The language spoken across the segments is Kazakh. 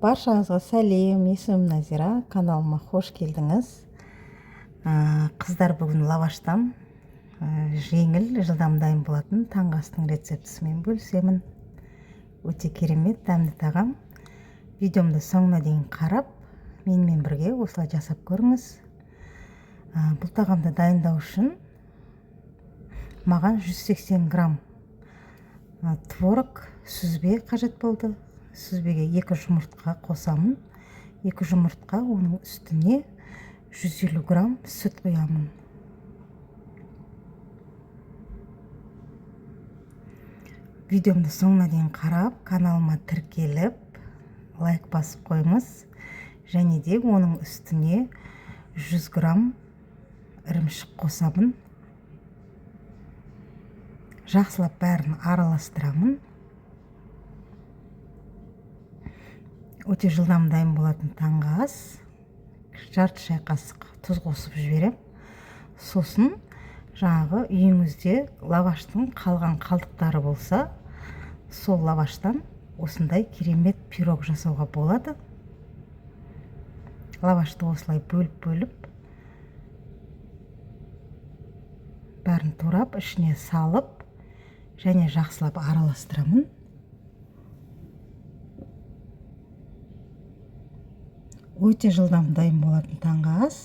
Баршаңызға сәлем, есімім Назира, каналыма қош келдіңіз. Қыздар, бүгін лаваштан жеңіл, жылдам дайын болатын таңғы астың рецептісімен бөлісемін. Өте керемет, дәмді тағам. Видеомды соңына дейін қарап, менімен бірге осылай жасап көріңіз. Бұл тағамды дайындау үшін маған 180 грамм творог, сүзбе қажет болды. Сүзбеге 2 жұмыртқа қосамын. 2 жұмыртқа, оның үстіне 150 грамм сүт құямын. Видеомды соңына дейін қарап, каналыма тіркеліп, лайк басып қойыңыз. Және де оның үстіне 100 грамм ірімшік қосамын. Жақсылап бәрін араластырамын. Өте жылдам дайын болатын таңғы ас. Жарты шай қасық тұз қосып жіберем. Сосын жаңағы үйіңізде лаваштың қалған қалдықтары болса, сол лаваштан осындай керемет пирог жасауға болады. Лавашты осылай бөліп бәрін турап, ішіне салып, және жақсылап араластырамын. Өте жылдам дайын болатын таңғы ас.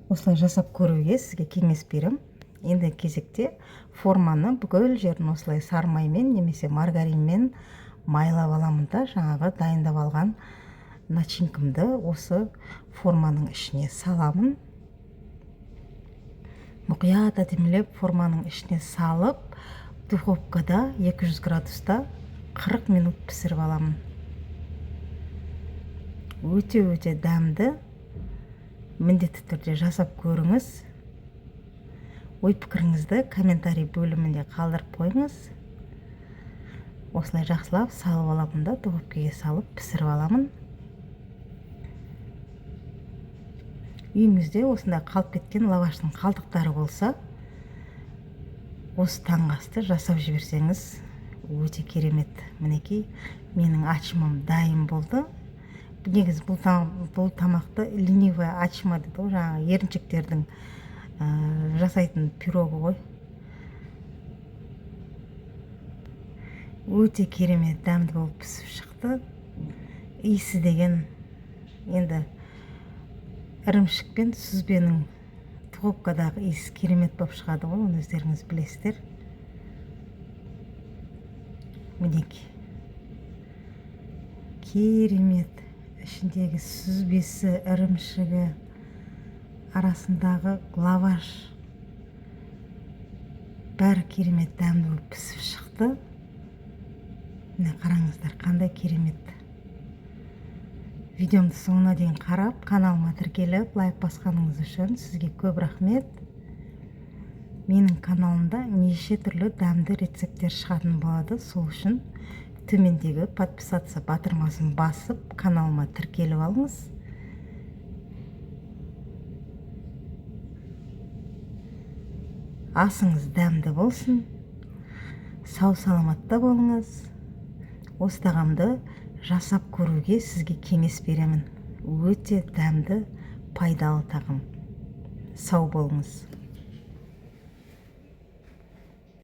Осылай жасап көруге сізге кеңес берем. Енді кезекте форманы бүкіл жерін осылай сармаймен немесе маргаринмен майлап аламын да, жаңағы дайындап алған начинкамды осы форманың ішіне саламын. Мұқият әдемілеп форманың ішіне салып, духовкада 200 градуста 40 минут пісіріп аламын. Өте дәмді, міндетті түрде жасап көріңіз. Ой пікіріңізді комментарий бөлімінде қалдырып қойыңыз. Осылай жақсылап салып аламын да, духовкаға салып пісіріп аламын. Үйіңізде осындай қалып кеткен лаваштың қалдықтары болса, осы таңғы асты жасап жіберсеңіз өте керемет. Мінекей, менің ачымым дайын болды. Негіз бұл тамақты ленивая ачма дейді, жаңағы еріншектердің жасайтын пирогы ғой. Өте керемет, дәмді болып пісіп шықты. Иісі деген енді ірімшік пен сүзбенің духовкадағы иісі керемет болып шығады ғой, оны өздеріңіз білесіздер. Мінекей, керемет. Ішіндегі сүзбесі, ірімшігі, арасындағы лаваш бәрі керемет, дәмді болып пісіп шықты. Міне қараңыздар, қандай керемет. Видеомды соңына дейін қарап, каналыма тіркеліп, лайк басқаныңыз үшін сізге көп рахмет. Менің каналымда неше түрлі дәмді рецепттер шығатын болады. Сол үшін төмендегі подписаться батырмасын басып, каналыма тіркеліп алыңыз. Асыңыз дәмді болсын. Сау саламатта болыңыз. Осы тағамды жасап көруге сізге кеңес беремін. Өте дәмді, пайдалы тағам. Сау болыңыз.